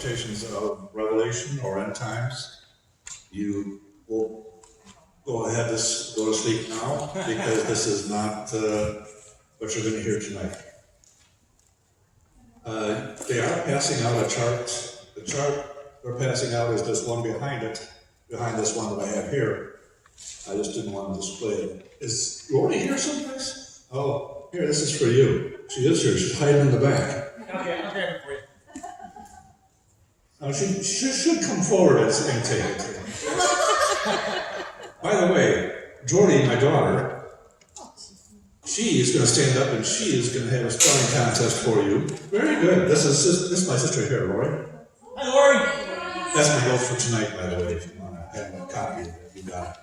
interpretations of Revelation or end times, you will go ahead to go to sleep now, because this is not what you're going to hear tonight. They are passing out a chart. The chart they're passing out is this one behind it, behind this one that I have here. I just didn't want to display it. Is Lori here someplace? Oh, here, this is for you. She is here. She's hiding in the back. Okay, I'll grab it for you. She should come forward and take it. By the way, Jordy, my daughter, she is going to stand up and she is going to have a spelling contest for you. Very good. This is my sister here, Lori. Hi, Lori. That's my note for tonight, by the way, if you want to have a copy of it. You got it.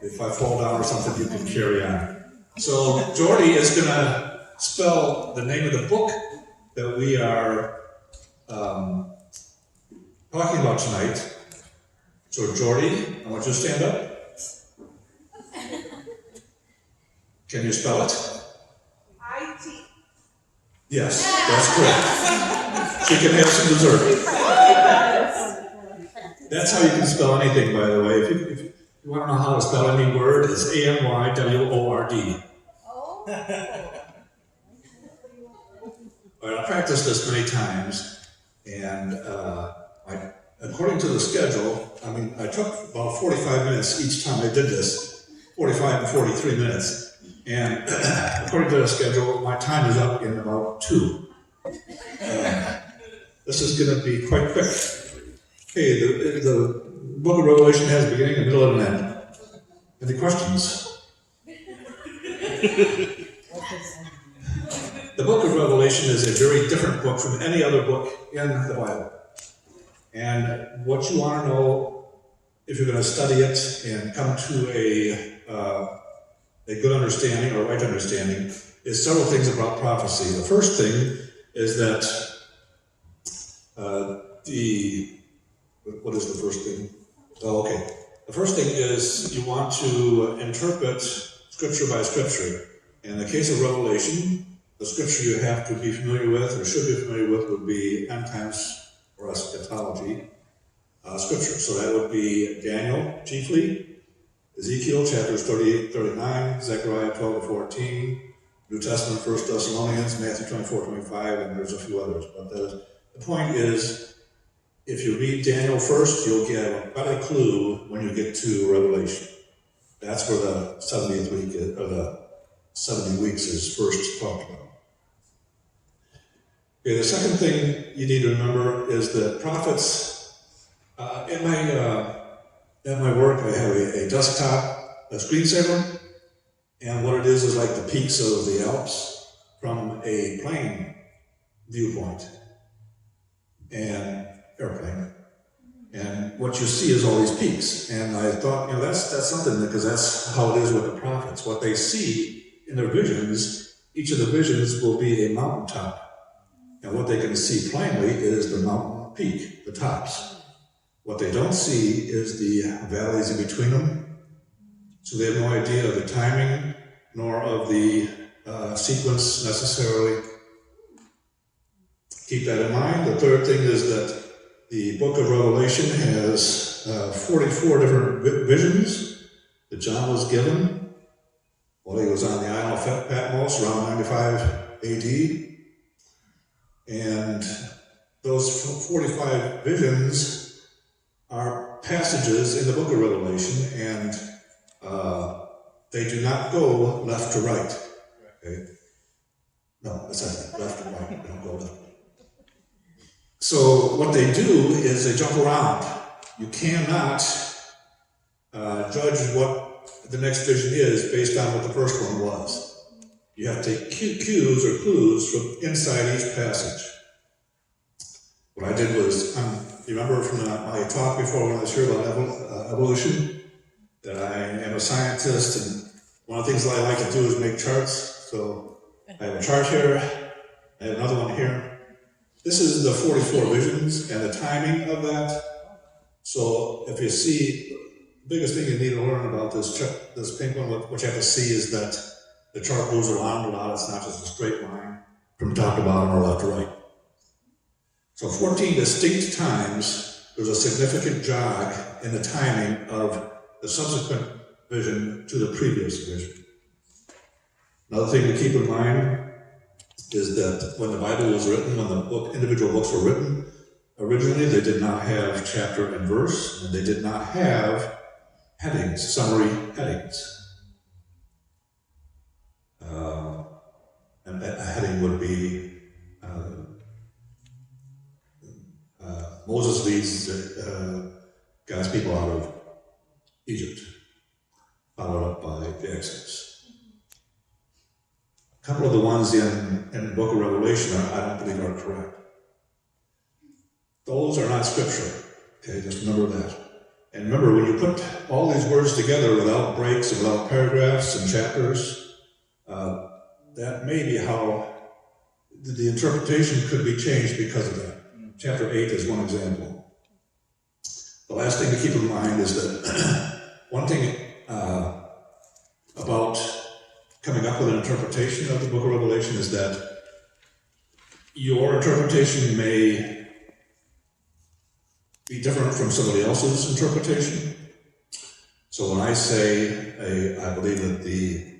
If I fall down or something, you can carry on. So Jordy is going to spell the name of the book that we are talking about tonight. So Jordy, I want you to stand up. Can you spell it? I-T. Yes, that's correct. She can have some dessert. That's how you can spell anything, by the way. If you want to know how to spell any word, it's A-M-Y-W-O-R-D. Oh. All right, I practiced this many times, and according to the schedule, I took about 45 minutes each time I did this, 45 and 43 minutes. And according to the schedule, my time is up in about 2. This is going to be quite quick. Okay, the book of Revelation has a beginning, a middle, and an end. Any questions? The book of Revelation is a very different book from any other book in the Bible. And what you want to know, if you're going to study it and come to a good understanding or right understanding, is several things about prophecy. The first thing is that what is the first thing? Oh, okay. The first thing is you want to interpret Scripture by Scripture. In the case of Revelation, the Scripture you have to be familiar with or should be familiar with would be end times or eschatology Scripture. So that would be Daniel chiefly, Ezekiel chapters 38, 39, Zechariah 12 to 14, New Testament, 1 Thessalonians, Matthew 24, 25, and there's a few others. But the point is, if you read Daniel first, you'll get a better clue when you get to Revelation. That's where the 70th week, or the 70 weeks is first talked about. Okay, the second thing you need to remember is that prophets, at my work, I have a desktop, a screensaver, and what it is like the peaks of the Alps from a plane viewpoint and airplane. And what you see is all these peaks. And I thought, that's something, because that's how it is with the prophets. What they see in their visions, each of the visions will be a mountaintop. And what they can see plainly is the mountain peak, the tops. What they don't see is the valleys in between them. So they have no idea of the timing, nor of the sequence necessarily. Keep that in mind. The third thing is that the book of Revelation has 44 different visions that John was given while he was on the island of Patmos around 95 AD. And those 45 visions are passages in the book of Revelation, and they do not go left to right. Okay? No, it's not left to right. They don't go left. So what they do is they jump around. You cannot judge what the next vision is based on what the first one was. You have to take cues or clues from inside each passage. What I did was, you remember from my talk before when I was here about evolution, that I am a scientist, and one of the things that I like to do is make charts. So I have a chart here, I have another one here. This is the 44 visions and the timing of that. So if you see, the biggest thing you need to learn about this pink one, what you have to see is that the chart moves around a lot. It's not just a straight line from top to bottom or left to right. So 14 distinct times, there's a significant jog in the timing of the subsequent vision to the previous vision. Another thing to keep in mind is that when the Bible was written, when the individual books were written, originally they did not have chapter and verse, and they did not have headings, summary headings. And a heading would be Moses leads God's people out of Egypt, followed up by the Exodus. A couple of the ones in the book of Revelation I don't believe are correct. Those are not scripture. Okay, just remember that. And remember, when you put all these words together without breaks and without paragraphs and chapters, that may be how the interpretation could be changed because of that. Chapter 8 is one example. The last thing to keep in mind is that one thing about coming up with an interpretation of the book of Revelation is that your interpretation may be different from somebody else's interpretation. So when I say, I believe that the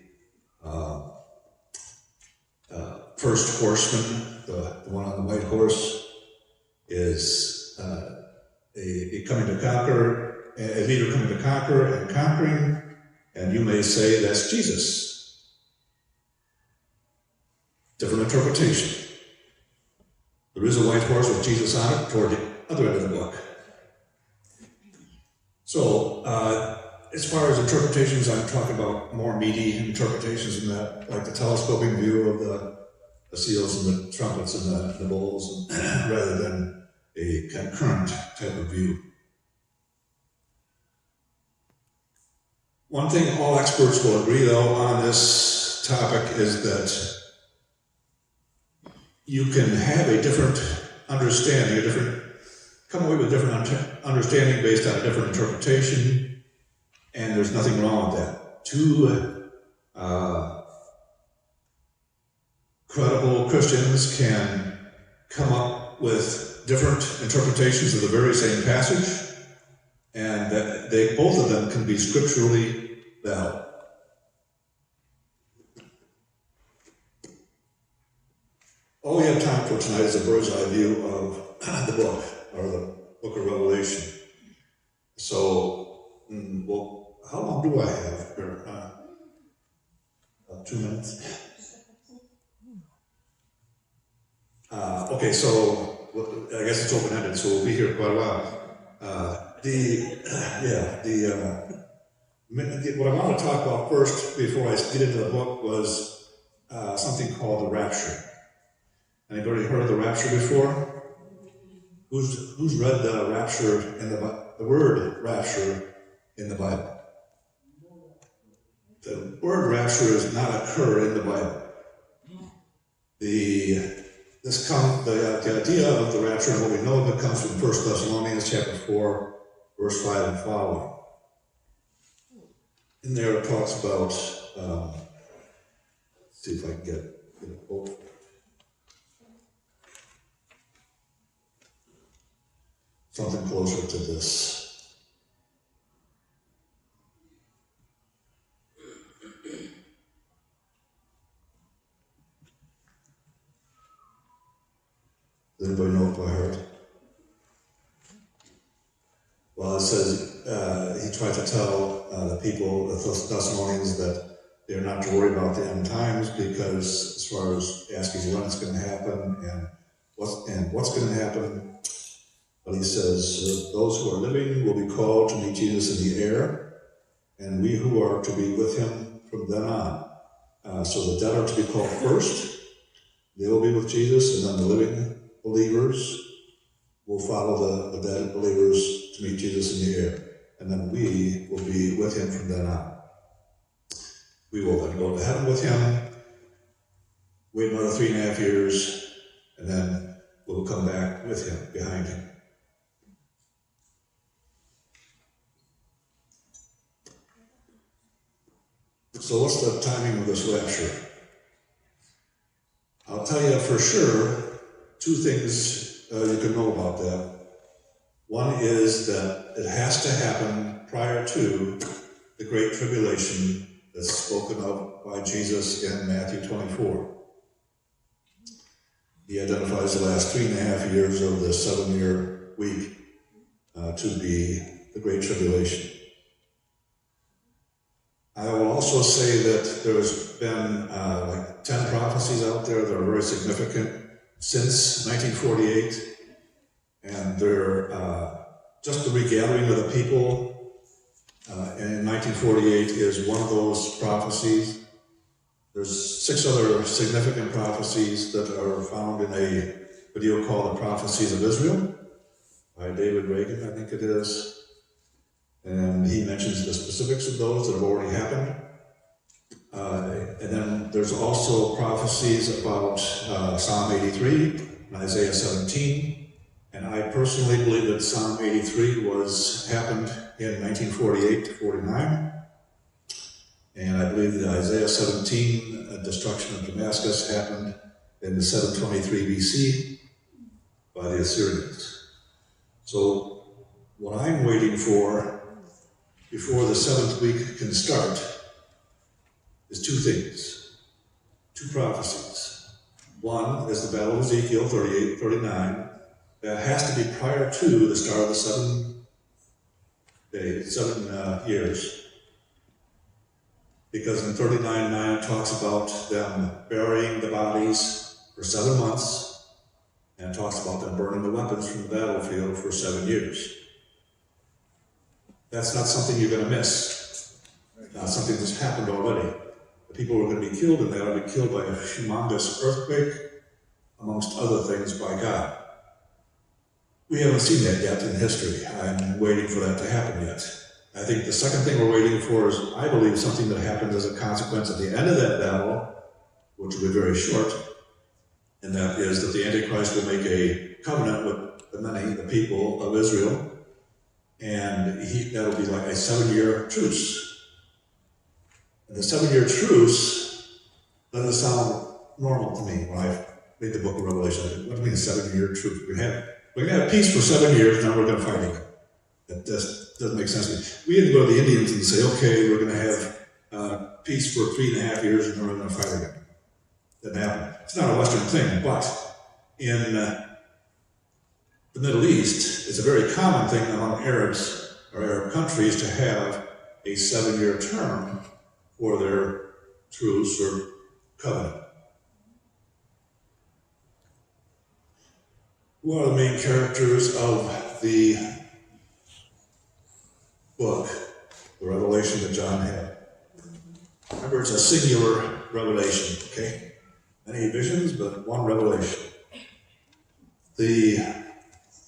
first horseman, the one on the white horse, is a coming to conquer, a leader coming to conquer and conquering, and you may say that's Jesus. Different interpretation. There is a white horse with Jesus on it toward the other end of the book. So, as far as interpretations, I'm talking about more meaty interpretations than that, like the telescoping view of the seals and the trumpets and the bowls, rather than a concurrent type of view. One thing all experts will agree, though, on this topic is that you can have a different understanding, come away with a different understanding based on a different interpretation, and there's nothing wrong with that. Two credible Christians can come up with different interpretations of the very same passage, and that both of them can be scripturally valid. All we have time for tonight is a bird's eye view of the book, or the book of Revelation. So, well, how long do I have here? 2 minutes? Okay, so I guess it's open-ended, so we'll be here quite a while. What I want to talk about first, before I get into the book, was something called the rapture. Anybody heard of the rapture before? Who's read the rapture in the word rapture in the Bible? The word rapture does not occur in the Bible. The idea of the rapture and what we know of it comes from 1 Thessalonians chapter 4, verse 5 and following. In there it talks about, let's see if I can get a quote. Something closer to this. Does anybody know it by heart? Well, it says, he tried to tell the people, the Thessalonians, that they're not to worry about the end times, because as far as asking when it's going to happen and what's going to happen, but he says, those who are living will be called to meet Jesus in the air, and we who are to be with him from then on. So the dead are to be called first, they will be with Jesus, and then the living believers will follow the dead believers to meet Jesus in the air, and then we will be with him from then on. We will then go to heaven with him, wait another 3.5 years, and then we'll come back with him, behind him. So what's the timing of this rapture? I'll tell you for sure, two things you can know about that. One is that it has to happen prior to the Great Tribulation that's spoken of by Jesus in Matthew 24. He identifies the last 3.5 years of the 7-year week to be the Great Tribulation. I will also say that there's been like 10 prophecies out there that are very significant since 1948, and they're just the regathering of the people in 1948 is one of those prophecies. There's 6 other significant prophecies that are found in a video called The Prophecies of Israel by David Reagan, I think it is. And he mentions the specifics of those that have already happened. And then there's also prophecies about Psalm 83 and Isaiah 17. And I personally believe that Psalm 83 happened in 1948 to 49. And I believe that Isaiah 17, destruction of Damascus, happened in the 723 BC by the Assyrians. So what I'm waiting for before the 7th week can start is 2 things, 2 prophecies. One is the Battle of Ezekiel 38, 39. That has to be prior to the start of the 7 years. Because in 39:9 it talks about them burying the bodies for 7 months, and it talks about them burning the weapons from the battlefield for 7 years. That's not something you're going to miss. Not something that's happened already. The people who are going to be killed in that are going to be killed by a humongous earthquake, amongst other things, by God. We haven't seen that yet in history. I'm waiting for that to happen yet. I think the second thing we're waiting for is, I believe, something that happens as a consequence at the end of that battle, which will be very short, and that is that the Antichrist will make a covenant with the people of Israel, and that'll be like a 7-year truce. And the 7-year truce doesn't sound normal to me when I read the book of Revelation. What do you mean a 7-year truce? We're going to have peace for 7 years, now we're going to fight again. That just doesn't make sense to me. We didn't go to the Indians and say, okay, we're going to have peace for 3.5 years and then we're going to fight again. Didn't happen. It's not a Western thing, but in the Middle East, it's a very common thing among Arabs or Arab countries to have a 7-year term for their truce or covenant. Who are the main characters of the book, the revelation that John had? Remember, it's a singular revelation, okay? Many visions, but one revelation. The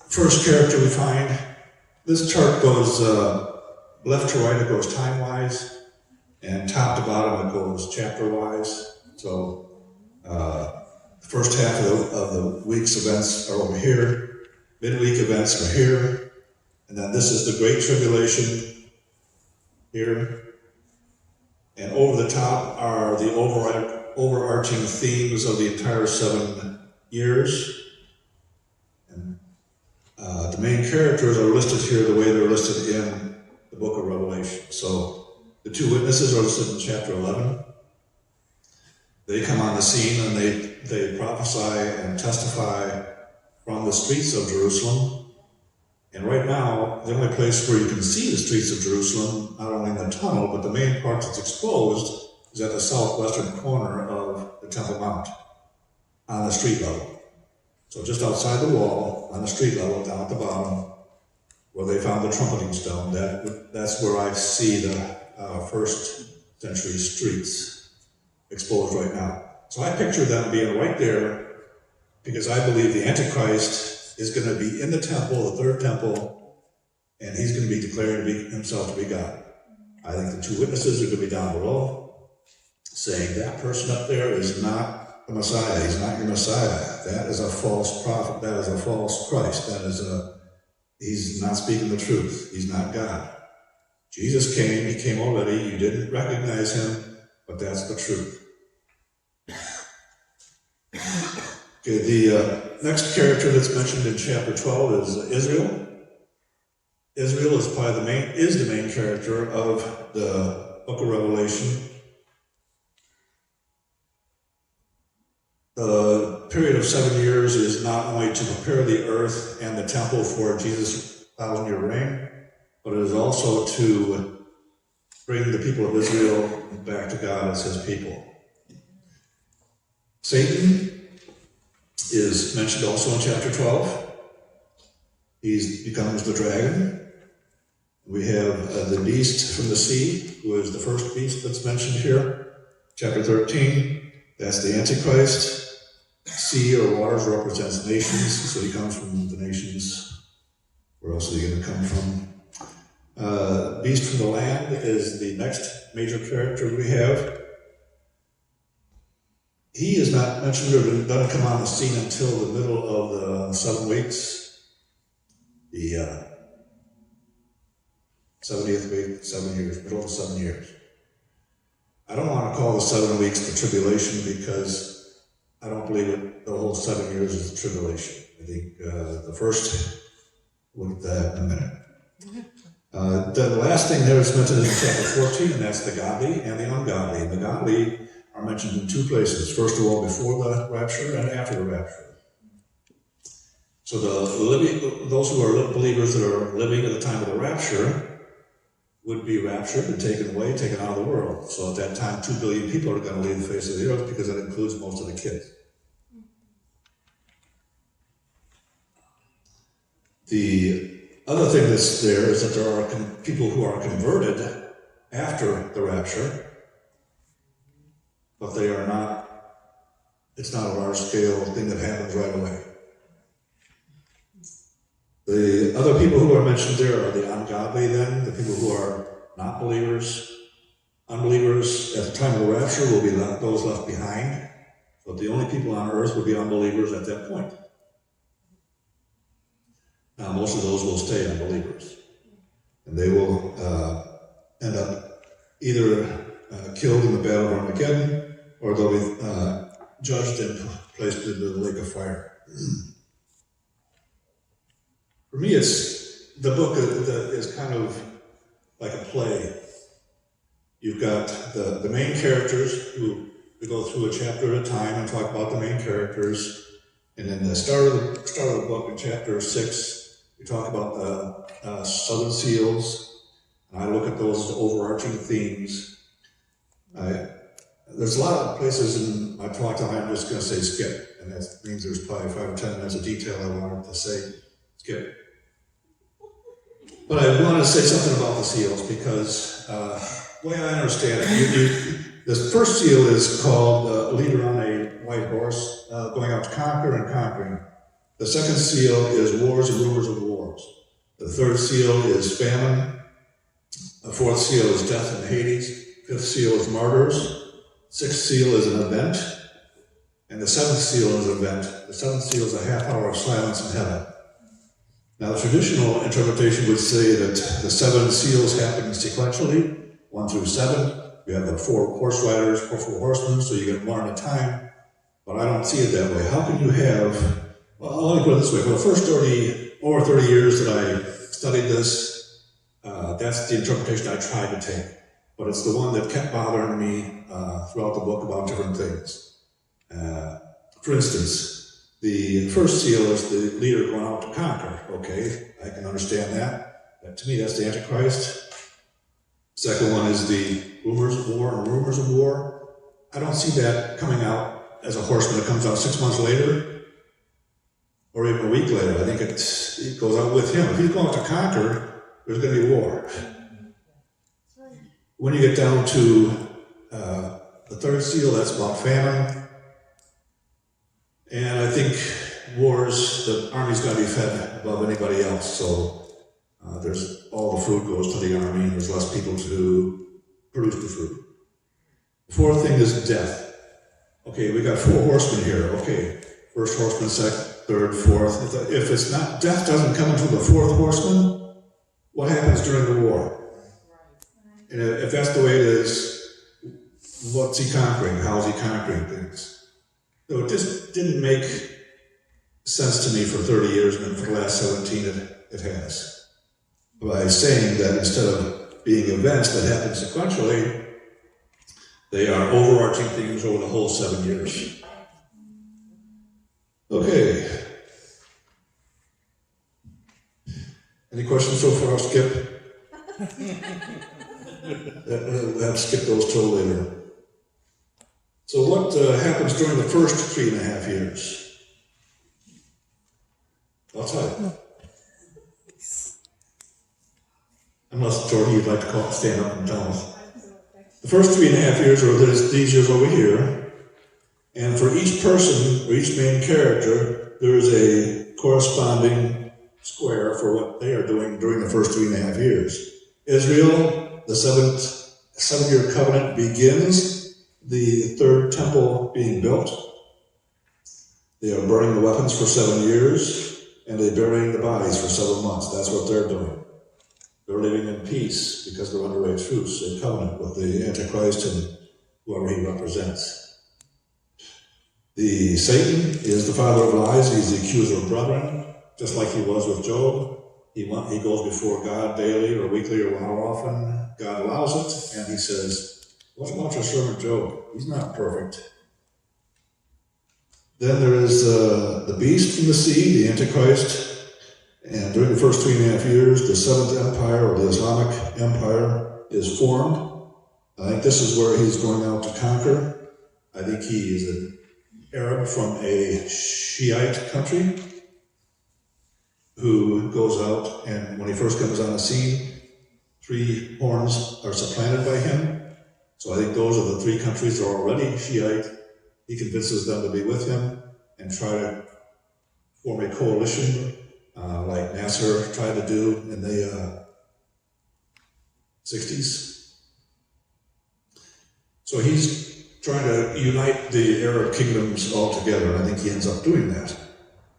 first character we find, this chart goes left to right, it goes time-wise, and top to bottom, it goes chapter-wise. So the first half of the week's events are over here, midweek events are here, and then this is the Great Tribulation here. And over the top are the overarching themes of the entire 7 years. And the main characters are listed here the way they're listed in the book of Revelation. So the 2 witnesses are listed in chapter 11. They come on the scene and they prophesy and testify from the streets of Jerusalem. And right now, the only place where you can see the streets of Jerusalem, not only in the tunnel, but the main part that's exposed is at the southwestern corner of the Temple Mount, on the street level. So just outside the wall, on the street level, down at the bottom, where they found the trumpeting stone, that's where I see the first century streets exposed right now. So I picture them being right there, because I believe the Antichrist is going to be in the temple, the 3rd temple, and he's going to be declaring himself to be God. I think the 2 witnesses are going to be down below, saying that person up there is not the Messiah. He's not your Messiah. That is a false prophet. That is a false Christ. He's not speaking the truth. He's not God. Jesus came. He came already. You didn't recognize him, but that's the truth. Okay, the next character that's mentioned in chapter 12 is Israel. Israel is the main character of the book of Revelation. The period of 7 years is not only to prepare the earth and the temple for Jesus' 1,000-year reign, but it is also to bring the people of Israel back to God as his people. Satan is mentioned also in chapter 12. He becomes the dragon. We have the beast from the sea, who is the first beast that's mentioned here. Chapter 13, that's the Antichrist. Sea or waters represents nations, so he comes from the nations. Where else is he going to come from? Beast from the land is the next major character we have. He is not mentioned or doesn't come on the scene until the middle of the 7 weeks. The 70th week, 7 years, middle of 7 years. I don't want to call the 7 weeks the tribulation because I don't believe it, the whole 7 years is the tribulation. I think the first, we'll get that in a minute. The last thing there is mentioned is in chapter 14, and that's the godly and the ungodly. The godly are mentioned in 2 places. First of all, before the rapture and after the rapture. So those who are believers that are living at the time of the rapture would be raptured and taken away, taken out of the world. So at that time, 2 billion people are going to leave the face of the earth because that includes most of the kids. The other thing that's there is that there are people who are converted after the rapture, but they are not, it's not a large scale thing that happens right away. The other people who are mentioned there are the ungodly then, the people who are not believers. Unbelievers at the time of the rapture will be those left behind, but the only people on earth will be unbelievers at that point. Now most of those will stay unbelievers, and they will end up either killed in the battle of Armageddon, or they'll be judged and placed into the lake of fire. For me, the book is kind of like a play. You've got the main characters who we go through a chapter at a time and talk about the main characters. And then the start of the book in chapter 6, we talk about the 7 seals. And I look at those overarching themes. There's a lot of places in my talk that I'm just going to say skip. And that means there's probably 5 or 10 minutes of detail I wanted to say. Skip. But I wanted to say something about the seals because the way I understand it, this first seal is called a leader on a white horse going out to conquer and conquering. The second seal is wars and rumors of wars. The third seal is famine. The fourth seal is death and Hades. Fifth seal is martyrs. Sixth seal is an event. And the seventh seal is an event. The seventh seal is a half hour of silence in heaven. Now, the traditional interpretation would say that the 7 seals happen sequentially, 1 through 7. You have the 4 horse riders, 4 horsemen, so you get 1 at a time. But I don't see it that way. How can you have, well, let me put it this way. For the first 30 years that I studied this, that's the interpretation I tried to take. But it's the one that kept bothering me throughout the book about different things. For instance, the first seal is the leader going out to conquer. Okay, I can understand that. To me, that's the Antichrist. Second one is the rumors of war and rumors of war. I don't see that coming out as a horseman that comes out 6 months later or even a week later. I think it goes out with him. If he's going out to conquer, there's going to be war. When you get down to the third seal, that's about famine. And I think wars, the army's got to be fed above anybody else. So there's all the food goes to the army, and there's less people to produce the food. The fourth thing is death. Okay, we got 4 horsemen here. Okay, first horseman, second, third, fourth. If it's not, death doesn't come until the 4th horseman. What happens during the war? And if that's the way it is, what's he conquering? How is he conquering things? So it just didn't make sense to me for 30 years, and for the last 17 it has. By saying that instead of being events that happen sequentially, they are overarching themes over the whole 7 years. Okay. Any questions so far, Skip? We'll have to skip those till later. So what happens during the first 3.5 years? I'll tell you. Unless, Jordan, you'd like to stand up and tell us. The first 3.5 years are these years over here. And for each person, or each main character, there is a corresponding square for what they are doing during the first 3.5 years. Israel, the 7-year covenant begins the third temple being built. They are burning the weapons for 7 years, and they're burying the bodies for 7 months. That's what they're doing. They're living in peace because they're under a truce, a covenant with the Antichrist and whoever he represents. The Satan is the father of lies. He's the accuser of brethren, just like he was with Job. He goes before God daily or weekly or how often God allows it, and he says, "What about your servant Job? He's not perfect." Then there is the beast from the sea, the Antichrist, and during the first 3.5 years, the seventh empire, or the Islamic empire, is formed. I think this is where he's going out to conquer. I think he is an Arab from a Shiite country who goes out, and when he first comes on the scene, 3 horns are supplanted by him. So I think those are the 3 countries that are already Shiite. He convinces them to be with him and try to form a coalition like Nasser tried to do in the 60s. So he's trying to unite the Arab kingdoms all together, and I think he ends up doing that.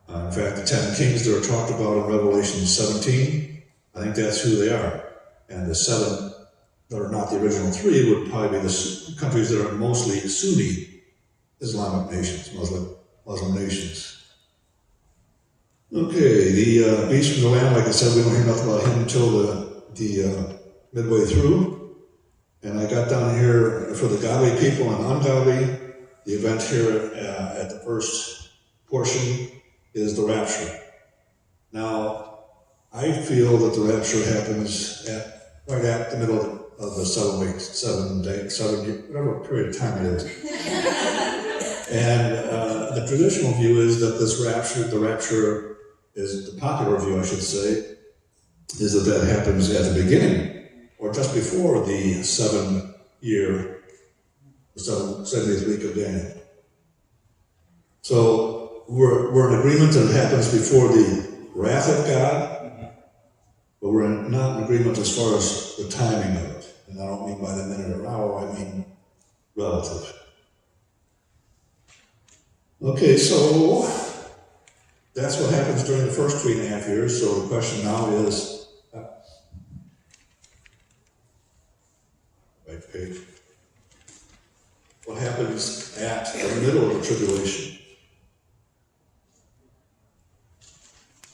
In fact, the 10 kings that are talked about in Revelation 17, I think that's who they are. And the 7 that are not the original 3 would probably be the countries that are mostly Sunni Islamic nations, Muslim nations. Okay, the beast from the land, like I said, we don't hear nothing about him until the midway through. And I got down here for the godly people and ungodly. The event here at the first portion is the rapture. Now, I feel that the rapture happens right at the middle of the 7 weeks, 7 days, 7 years, whatever period of time it is. And the traditional view is that the rapture is the popular view, I should say, is that happens at the beginning or just before the 70th week of Daniel. So we're in agreement that it happens before the wrath of God, but we're not in agreement as far as the timing of it. And I don't mean by the minute or hour, I mean relative. Okay, so that's what happens during the first 3.5 years. So the question now is, right page, what happens at the middle of the tribulation?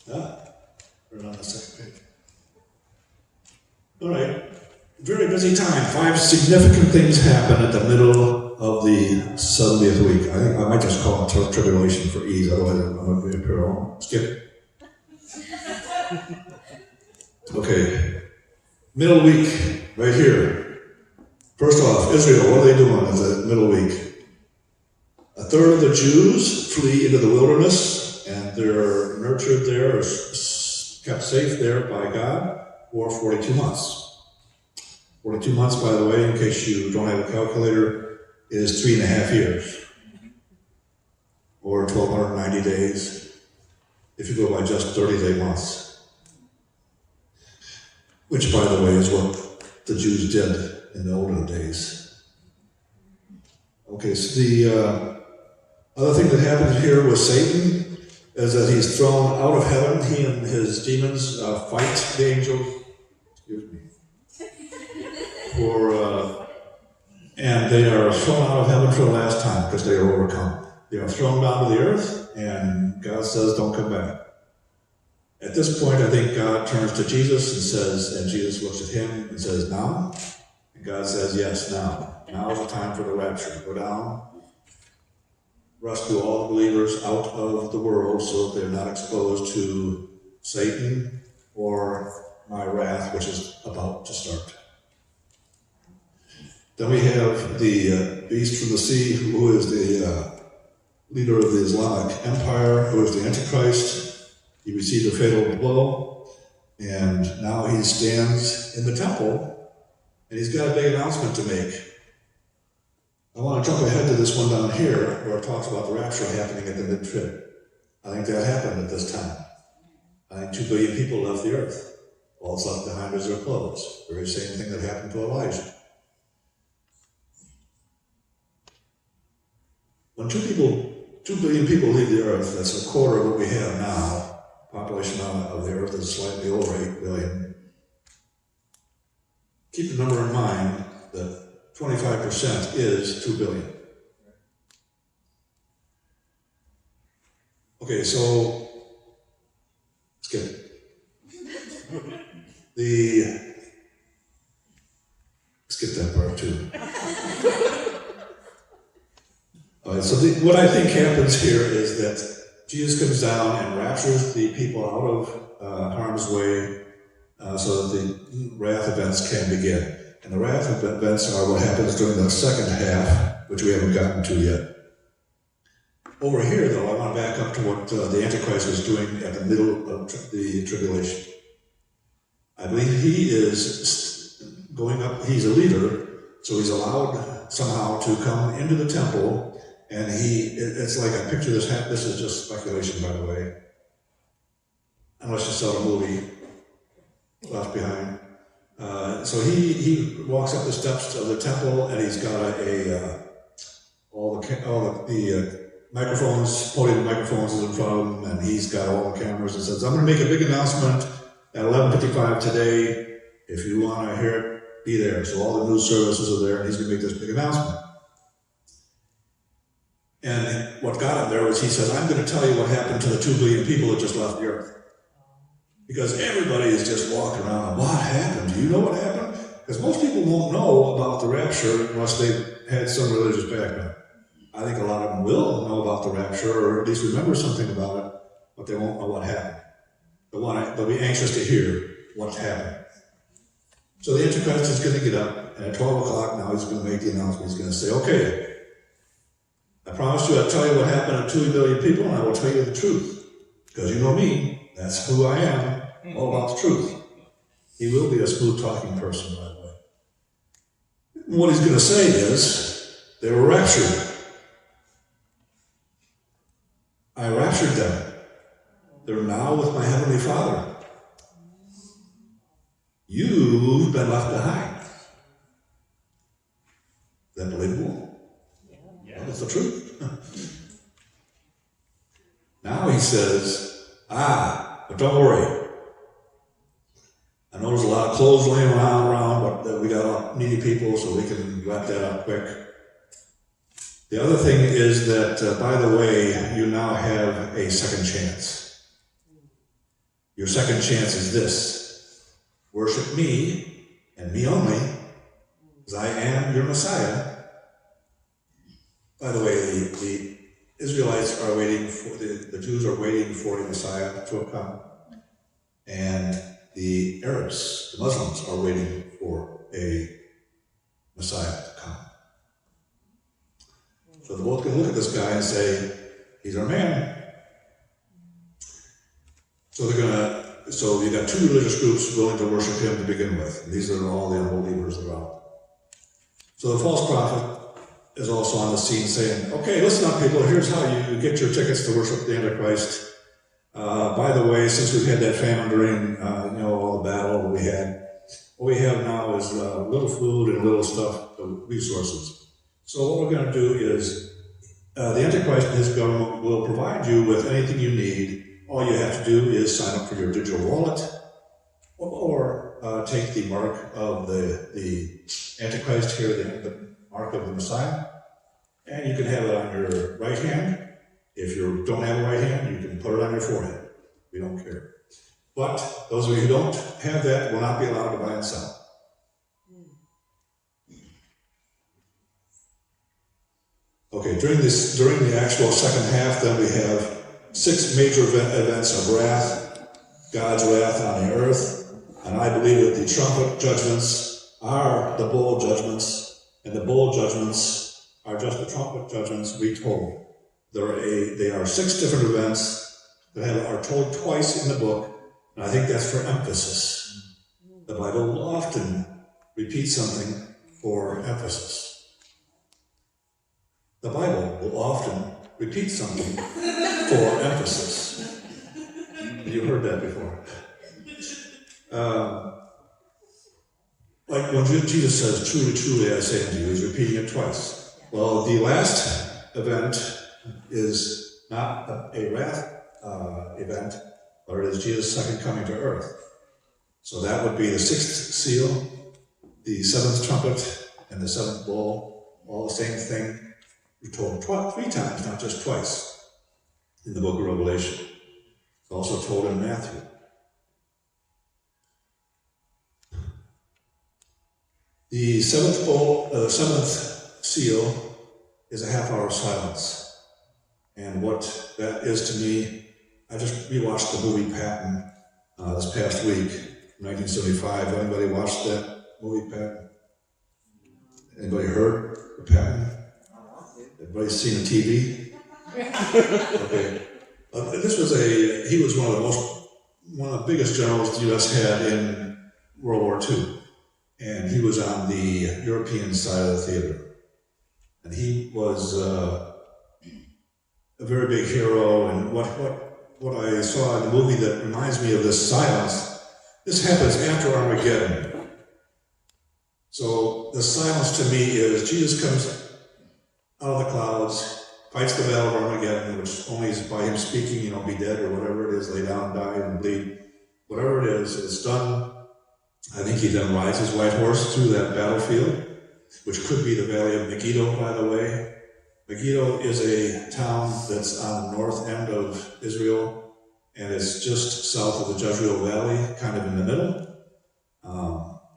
We're on the second page. All right, very busy time. 5 significant things happen at the middle of the 70th week. I think I might just call it tribulation for ease, otherwise I'm going to be up here all. Skip. Okay, middle week, right here. First off, Israel, what are they doing at the middle week? 1/3 of the Jews flee into the wilderness, and they're nurtured there, or kept safe there by God for 42 months. 42 months, by the way, in case you don't have a calculator, is 3.5 years, or 1,290 days, if you go by just 30-day months. Which, by the way, is what the Jews did in the olden days. Okay, so the other thing that happens here with Satan is that he's thrown out of heaven. He and his demons fight the angels. Excuse me. And they are thrown out of heaven for the last time because they are overcome. they are thrown down to the earth, and God says, don't come back. At this point, I think God turns to Jesus and says, and Jesus looks at him and says, now? And God says, yes, now. Now is the time for the rapture. Go down, rescue all the believers out of the world so that they're not exposed to Satan or my wrath, which is about to start. Then we have the beast from the sea, who is the leader of the Islamic Empire, who is the Antichrist. He received a fatal blow, and now he stands in the temple, and he's got a big announcement to make. I want to jump ahead to this one down here, where it talks about the rapture happening at the mid-trib. I think that happened at this time. I think 2 billion people left the earth. All that's left behind is their clothes. Very same thing that happened to Elijah. When 2 billion people leave the earth, that's a quarter of what we have now. Population of the earth is slightly over 8 billion. Keep the number in mind that 25% is 2 billion. Okay, so let's get that part too. All right, so what I think happens here is that Jesus comes down and raptures the people out of harm's way so that the wrath events can begin. And the wrath events are what happens during the second half, which we haven't gotten to yet. Over here, though, I want to back up to what the Antichrist is doing at the middle of the tribulation. I believe he is going up, he's a leader, so he's allowed somehow to come into the temple. And it's like I picture this is just speculation, by the way. Unless you saw the movie Left Behind. So he walks up the steps of the temple, and he's got all the microphones, podium microphones is in front of him, and he's got all the cameras and says, I'm going to make a big announcement at 11:55 today. If you want to hear it, be there. So all the news services are there, and he's going to make this big announcement. And what got him there was he said, I'm going to tell you what happened to the 2 billion people that just left the earth. Because everybody is just walking around, what happened? Do you know what happened? Because most people won't know about the rapture unless they've had some religious background. I think a lot of them will know about the rapture, or at least remember something about it, but they won't know what happened. They'll be anxious to hear what happened. So the Antichrist is going to get up, and at 12 o'clock now he's going to make the announcement. He's going to say, okay, I promised you I'd tell you what happened to 2 billion people, and I will tell you the truth. Because you know me, that's who I am, all about the truth. He will be a smooth-talking person, by the way. What he's going to say is, they were raptured. I raptured them. They're now with my Heavenly Father. You've been left behind. Is that believable? That's the truth. Now he says, but don't worry. I know there's a lot of clothes laying around, but we got needy people, so we can wrap that up quick. The other thing is that, by the way, you now have a second chance. Your second chance is this. Worship me, and me only, because I am your Messiah. By the way, the Israelites are waiting for, the Jews are waiting for the Messiah to come. And the Arabs, the Muslims, are waiting for a Messiah to come. So they're both going to look at this guy and say, he's our man. So so you got 2 religious groups willing to worship him to begin with. And these are all the unbelievers that are out. So the false prophet is also on the scene saying, okay, listen up people, here's how you get your tickets to worship the Antichrist. By the way, since we've had that famine during, all the battle that we had, what we have now is little food and little stuff, resources. So what we're going to do is, the Antichrist and his government will provide you with anything you need. All you have to do is sign up for your digital wallet, or take the mark of the Antichrist here, the mark of the Messiah, And you can have it on your right hand. If you don't have a right hand, you can put it on your forehead. We don't care. But those of you who don't have that will not be allowed to buy and sell. Okay, during the actual second half, then we have 6 major events of wrath, God's wrath on the earth, and I believe that the trumpet judgments are the bowl judgments, and the bowl judgments are just the trumpet judgments retold. They are 6 different events that are told twice in the book, and I think that's for emphasis. The Bible will often repeat something for emphasis. The Bible will often repeat something for emphasis. You've heard that before. Like when Jesus says, truly, truly, I say unto you, he's repeating it twice. Well, the last event is not a wrath event, but it is Jesus' second coming to earth. So that would be the 6th seal, the 7th trumpet, and the 7th bowl, all the same thing. We're told 3 times, not just twice, in the book of Revelation. It's also told in Matthew. The 7th seal is a half-hour silence. And what that is to me, I just rewatched the movie Patton this past week, 1975. Anybody watched that movie, Patton? Anybody heard of Patton? Everybody seen the TV? Okay. He was one of the biggest generals the U.S. had in World War II. And he was on the European side of the theater. And he was a very big hero. And what I saw in the movie that reminds me of this silence, this happens after Armageddon. So the silence to me is Jesus comes out of the clouds, fights the battle of Armageddon, which only is by him speaking, be dead or whatever it is, lay down, die, and bleed. Whatever it is, it's done. I think he then rides his white horse through that battlefield, which could be the Valley of Megiddo, by the way. Megiddo is a town that's on the north end of Israel, and it's just south of the Jezreel Valley, kind of in the middle.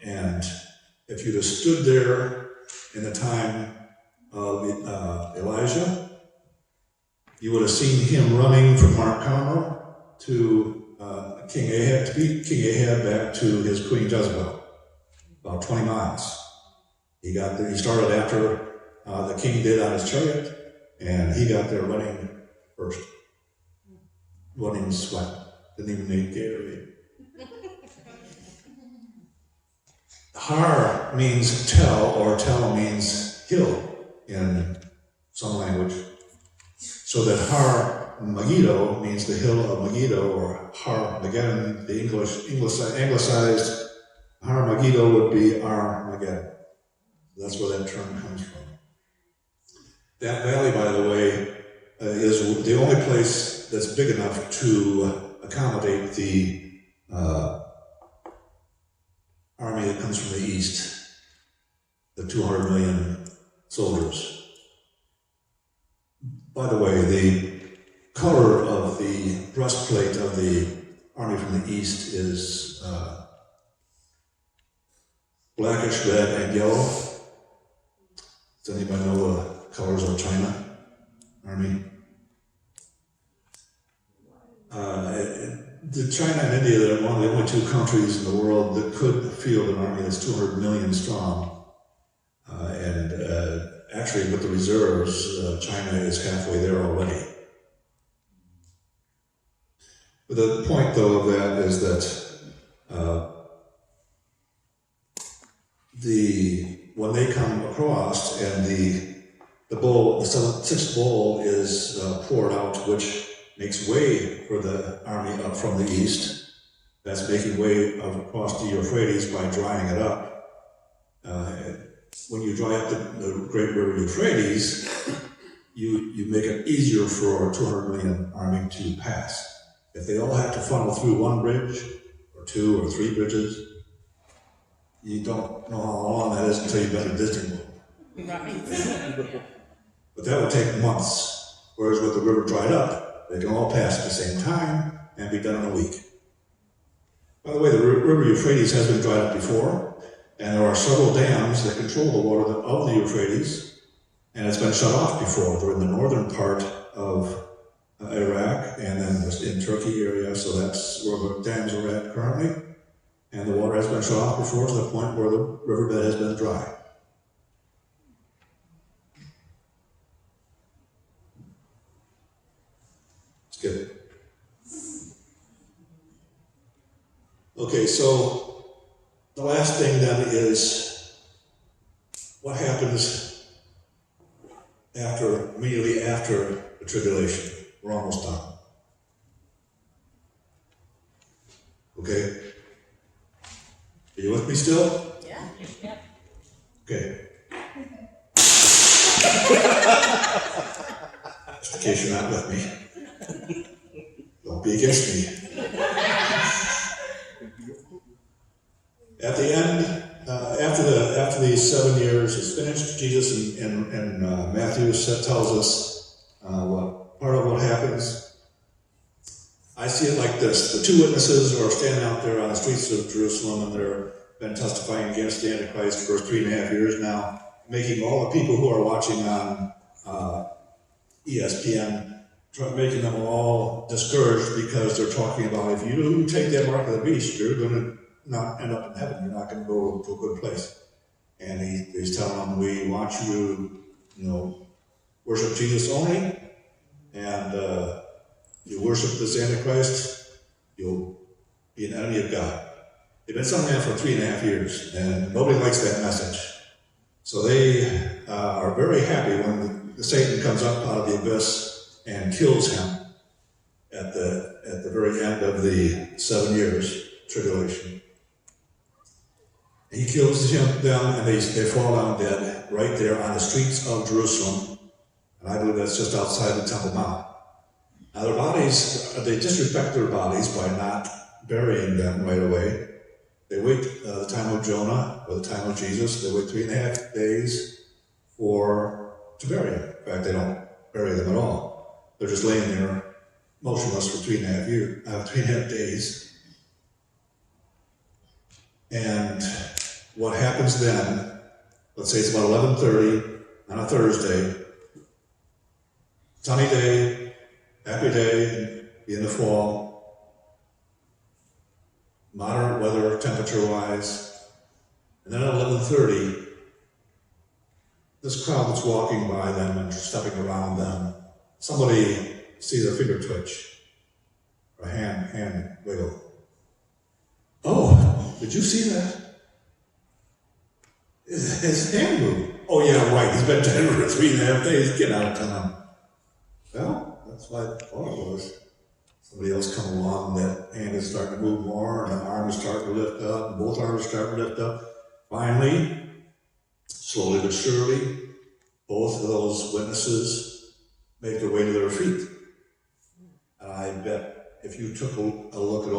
And if you'd have stood there in the time of Elijah, you would have seen him running from Mount Carmel to King Ahab, to beat King Ahab back to his queen Jezebel, about 20 miles. He got there. He started after the king did on his chariot, and he got there running first. Wasn't even sweat. Didn't even need Gatorade. Har means tell, or tell means hill in some language. So that Har Megiddo means the hill of Megiddo, or Har Megiddo, the anglicized Har Megiddo would be Armageddon. That's where that term comes from. That valley, by the way, is the only place that's big enough to accommodate the army that comes from the east, the 200 million soldiers. By the way, the color of the breastplate of the army from the east is blackish red and yellow. Does anybody know the colors of China army? China and India are one of the only 2 countries in the world that could field an army that's 200 million strong. Actually, with the reserves, China is halfway there already. But the point, though, of that is that when they come across and the bowl, the 6th bowl is poured out, which makes way for the army up from the east. That's making way across the Euphrates by drying it up. When you dry up the great river Euphrates, you make it easier for a 200 million army to pass. If they all have to funnel through one bridge, or 2 or 3 bridges, you don't know how long that is until you've been to Disney World. Right. But that would take months. Whereas with the river dried up, they can all pass at the same time and be done in a week. By the way, the river Euphrates has been dried up before, and there are several dams that control the water of the Euphrates, and it's been shut off before. They're in the northern part of Iraq and then in Turkey area, so that's where the dams are at currently. And the water has been shut off before to the point where the riverbed has been dry. It's good. Okay, so the last thing then is what happens immediately after the tribulation. We're almost done. Okay? Are you with me still? Yeah. Okay. Just in case you're not with me. Don't be against me. At the end, after these 7 years is finished, Jesus in Matthew tells us part of what happens. I see it like this. The two witnesses are standing out there on the streets of Jerusalem, and they've been testifying against the Antichrist for 3.5 years now, making all the people who are watching on ESPN, making them all discouraged because they're talking about if you take that mark of the beast, you're going to not end up in heaven. You're not going to go to a good place. And he's telling them, we want you to, worship Jesus only, and you worship this Antichrist, you'll be an enemy of God. They've been saying that for 3.5 years, and nobody likes that message. So they are very happy when the Satan comes up out of the abyss and kills him at the very end of the 7 years tribulation. He kills them, and they fall down dead right there on the streets of Jerusalem. And I believe that's just outside the Temple Mount. Now their bodies, they disrespect their bodies by not burying them right away. They wait the time of Jonah, or the time of Jesus. They wait 3.5 days to bury them. In fact, they don't bury them at all. They're just laying there motionless for 3.5 days. And what happens then, let's say it's about 11:30 on a Thursday, sunny day, happy day in the fall, moderate weather temperature-wise, and then at 11:30, this crowd that's walking by them and stepping around them, somebody sees their finger twitch, or a hand wiggle. Oh, did you see that? His hand moved. Oh yeah, right, he's been dead for 3.5 days, get out of town. Well, that's what I thought it was. Somebody else come along, that hand is starting to move more, and the arm is starting to lift up, and both arms are starting to lift up. Finally, slowly but surely, both of those witnesses make their way to their feet. And I bet if you took a look at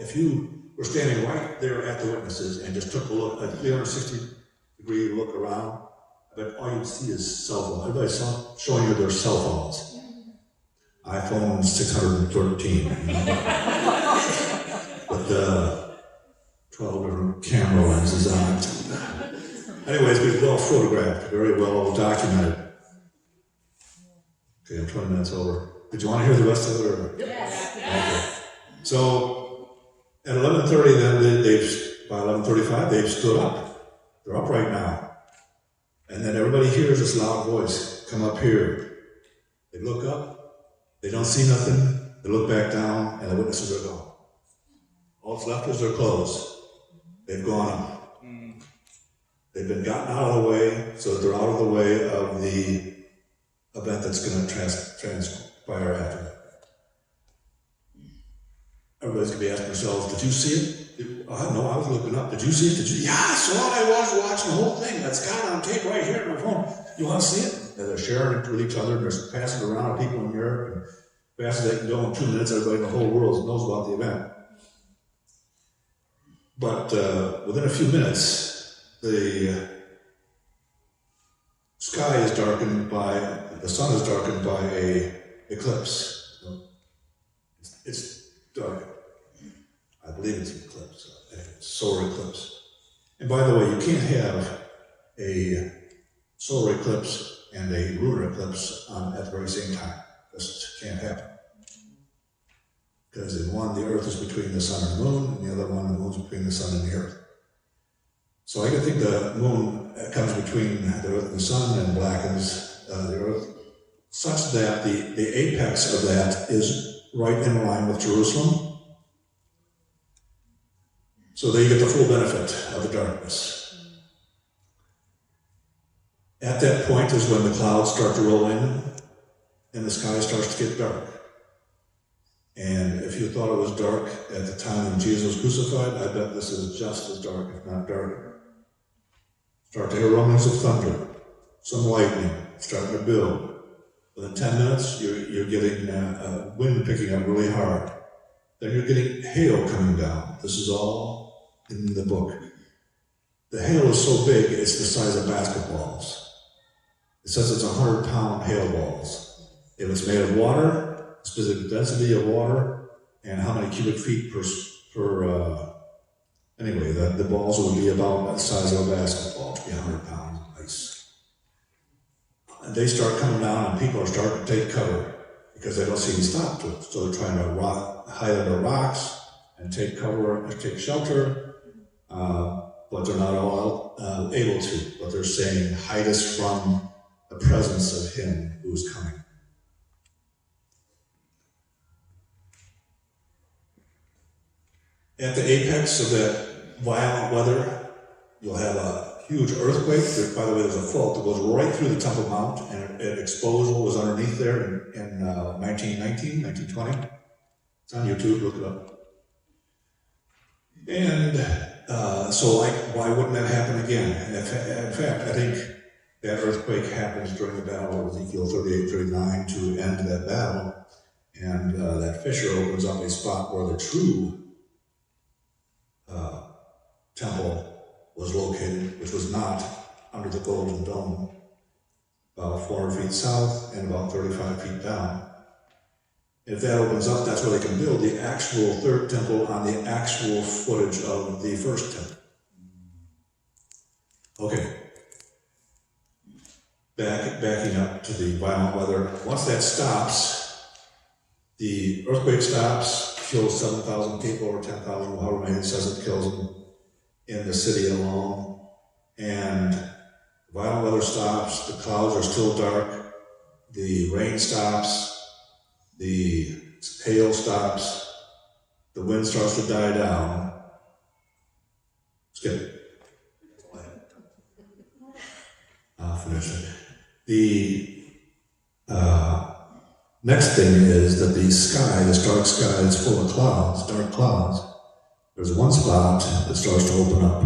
if you were standing right there at the witnesses and just took a 360-degree look around, I bet all you'd see is cell phones. Everybody's showing you their cell phones. iPhone 613. With 12 different camera lenses on it. Anyways, we've well photographed, very well documented. Okay, I'm 20 minutes over. Did you want to hear the rest of it? Or? Yes. Okay. So at 11:30, then by 11:35, they've stood up. They're upright now. And then everybody hears this loud voice, come up here. They look up, they don't see nothing, they look back down, and the witnesses are gone. All that's left is their clothes. They've gone up. They've been gotten out of the way, so that they're out of the way of the event that's going to transpire after that. Everybody's going to be asking themselves, did you see it? No, I was looking up. Did you see it? Yeah, I saw it. I was watching the whole thing. That's got it on tape right here on my phone. You want to see it? And they're sharing it with each other, and they're passing it around to people in Europe. And fast as they can go in 2 minutes, everybody in the whole world knows about the event. But within a few minutes, the sky is darkened by the sun is darkened by a eclipse. It's dark. I believe it's an eclipse, a solar eclipse. And by the way, you can't have a solar eclipse and a lunar eclipse at the very same time. This can't happen. Because in one, the earth is between the sun and the moon, and the other one, the moon is between the sun and the earth. So I can think the moon comes between the earth and the sun and blackens the earth, such that the apex of that is right in line with Jerusalem. So they get the full benefit of the darkness. At that point is when the clouds start to roll in and the sky starts to get dark. And if you thought it was dark at the time when Jesus was crucified, I bet this is just as dark, if not darker. Start to hear rumblings of thunder, some lightning starting to build. Within 10 minutes, you're getting wind picking up really hard. Then you're getting hail coming down. This is all in the book. The hail is so big, it's the size of basketballs. It says it's 100-pound hail balls. If it's made of water, specific density of water, and how many cubic feet anyway, the balls would be about the size of a basketball, to be 100 pounds of ice. And they start coming down, and people are starting to take cover because they don't see any stop to it. So they're trying to hide under rocks and take cover, and take shelter, but they're not all able to. But they're saying, hide us from the presence of him who is coming. At the apex of that violent weather, you'll have a huge earthquake. By the way, there's a fault that goes right through the Temple Mount, and it exposed what was underneath there in 1919, 1920. It's on YouTube, look it up. And so why wouldn't that happen again? And in fact, I think that earthquake happens during the battle of Ezekiel 38-39 to end that battle. And that fissure opens up a spot where the true temple was located, which was not under the Golden Dome, about 400 feet south and about 35 feet down. If that opens up, that's where they can build the actual third temple on the actual footage of the first temple. Okay. Backing up to the violent weather. Once that stops, the earthquake stops, kills 7,000 people or 10,000, however many it says it kills them in the city alone. And violent weather stops, the clouds are still dark, the rain stops, the hail stops, the wind starts to die down. Skip it. I'll finish it. The next thing is that the sky, this dark sky, is full of clouds, dark clouds. There's one spot that starts to open up.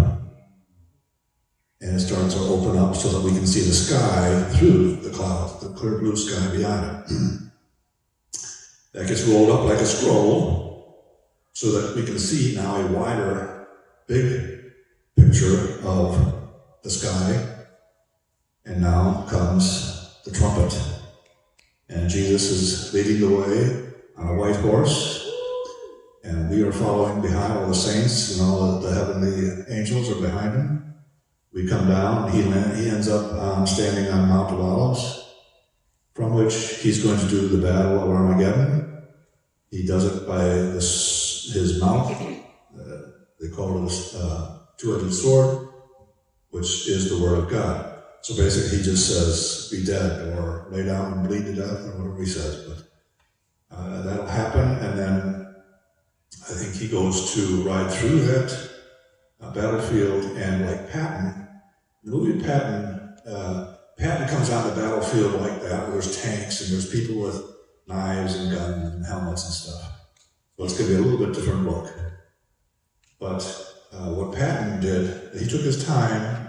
And it starts to open up so that we can see the sky through the clouds, the clear blue sky beyond it. That gets rolled up like a scroll so that we can see now a wider, big picture of the sky. And now comes the trumpet. And Jesus is leading the way on a white horse. And we are following behind. All the saints and all the heavenly angels are behind him. We come down, and he ends up standing on Mount of Olives, from which he's going to do the battle of Armageddon. He does it by his mouth. They call it a two-edged sword, which is the word of God. So basically he just says, be dead, or lay down and bleed to death, or whatever he says. But that'll happen, and then I think he goes to ride through that battlefield, and like Patton, the movie Patton, Patton comes on the battlefield like that, where there's tanks and there's people with knives and guns and helmets and stuff. So it's going to be a little bit different look. But what Patton did, he took his time,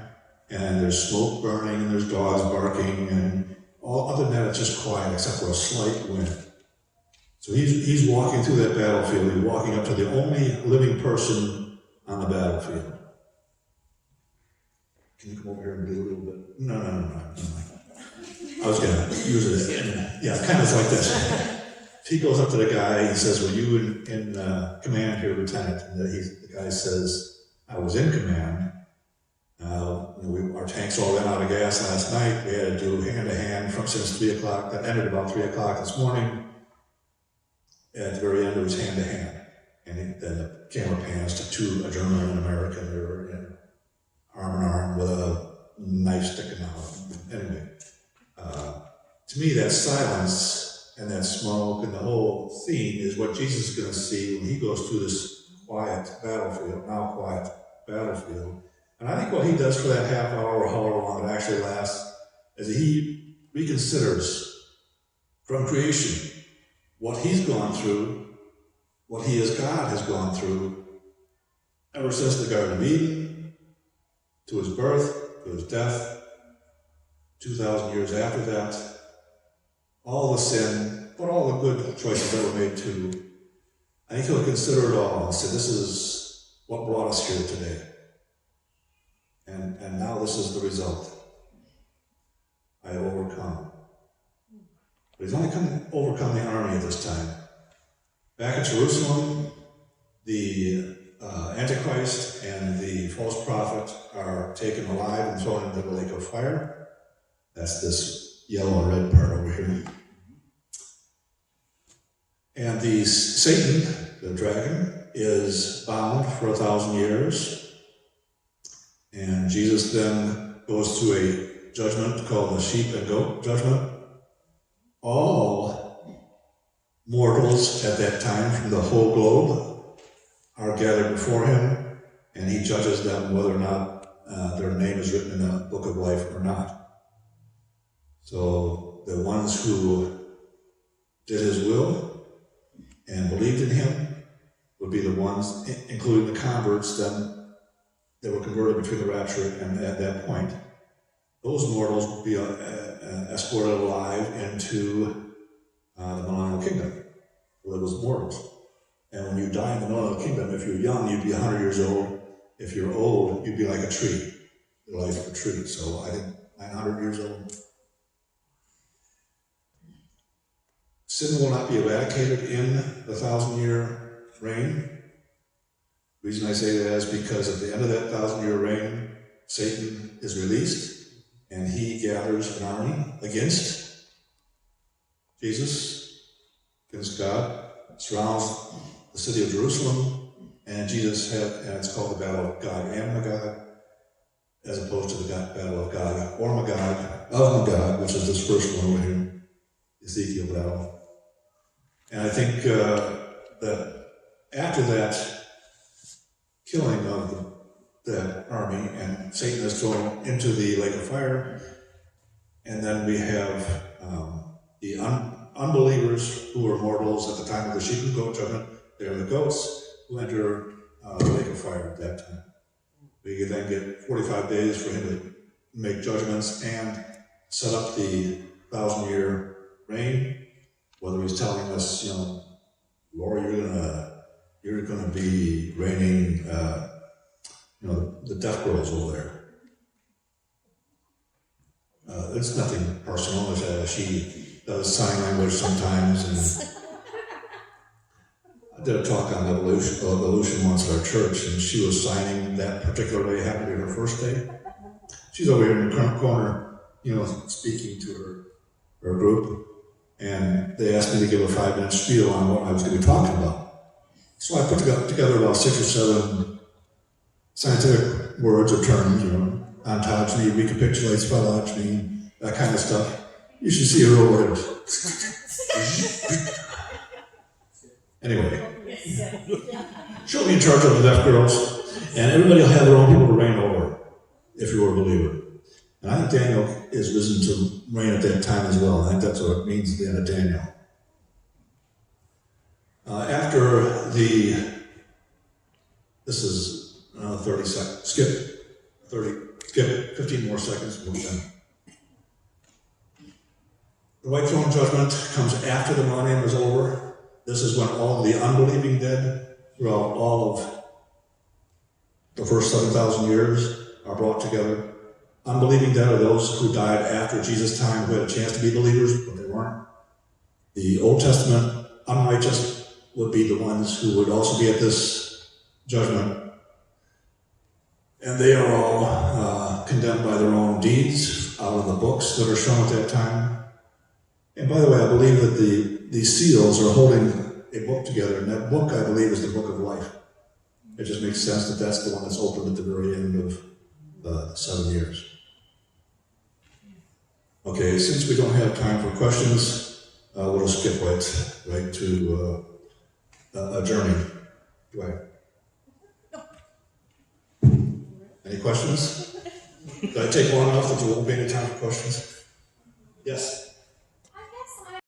and there's smoke burning, and there's dogs barking, and other than that, it's just quiet, except for a slight wind. So he's walking through that battlefield. He's walking up to the only living person on the battlefield. Can you come over here and do a little bit? No. I was going to use it. Yeah, kind of like this. He goes up to the guy, he says, were you in command here, Lieutenant? And the guy says, I was in command. Our tanks all ran out of gas last night. We had to do hand-to-hand from since 3 o'clock. That ended about 3 o'clock this morning. At the very end, it was hand-to-hand. And then the camera pans to a German and an American. They were arm in arm with a knife sticking out. Anyway, to me, that silence and that smoke and the whole theme is what Jesus is going to see when he goes through this quiet battlefield, And I think what he does for that half hour or however long it actually lasts is that he reconsiders from creation what he's gone through, what he as God has gone through ever since the Garden of Eden, to his birth, to his death, 2,000 years after that, all the sin, but all the good choices that were made too. I think he'll consider it all and say, this is what brought us here today. And now this is the result. I have overcome. But he's only overcome the army at this time. Back in Jerusalem, the Antichrist and the false prophet are taken alive and thrown into the lake of fire. That's this yellow and red part over here. And Satan, the dragon, is bound for 1,000 years. And Jesus then goes through a judgment called the sheep and goat judgment. All mortals at that time from the whole globe are gathered before him, and he judges them whether or not their name is written in the book of life or not. So the ones who did his will and believed in him would be the ones, including the converts, then they were converted between the rapture and at that point. Those mortals would be escorted alive into the millennial kingdom, where there was mortals. And when you die in the millennial kingdom, if you're young, you'd be 100 years old. If you're old, you'd be like a tree, the life of a tree. So I think 900 years old. Sin will not be eradicated in the 1,000-year reign. The reason I say that is because at the end of that 1,000-year reign, Satan is released, and he gathers an army against Jesus, against God, surrounds the city of Jerusalem, and and it's called the Battle of Gog and Magog, as opposed to the Battle of Gog or Magog, which is this first one over here, Ezekiel battle. And I think that after that killing of that army, and Satan is thrown into the lake of fire, and then we have the unbelievers who were mortals at the time of the sheep and goat judgment. They're the goats who enter the lake of fire at that time. We then get 45 days for him to make judgments and set up the 1,000-year reign. Whether he's telling us, Lord, you're gonna be reigning, the deaf girls over there. It's nothing personal. She does sign language sometimes, and I did a talk on evolution once at our church, and she was signing that particular day. Happened to be her first day. She's over here in the corner, speaking to her group, and they asked me to give a 5-minute spiel on what I was going to be talking about. So I put together about 6 or 7 scientific words or terms, ontogeny, recapitulates phylogeny, that kind of stuff. You should see her over there. Anyway, she'll be in charge of the deaf girls, and everybody will have their own people to reign over, if you were a believer. And I think Daniel is risen to reign at that time as well. I think that's what it means at the end of Daniel. After this is 30 seconds, skip 15 more seconds, we'll be done. The white throne judgment comes after the millennium is over. This is when all the unbelieving dead throughout all of the first 7,000 years are brought together. unbelieving dead are those who died after Jesus' time who had a chance to be believers, but they weren't. The Old Testament unrighteous would be the ones who would also be at this judgment. And they are all condemned by their own deeds out of the books that are shown at that time. And by the way, I believe that these seals are holding a book together, and that book, I believe, is the book of life. It just makes sense that that's the one that's opened at the very end of the 7 years. Okay, since we don't have time for questions, we'll skip right to adjourning. Do I? Any questions? Did I take long enough that there won't be any time for questions? Yes?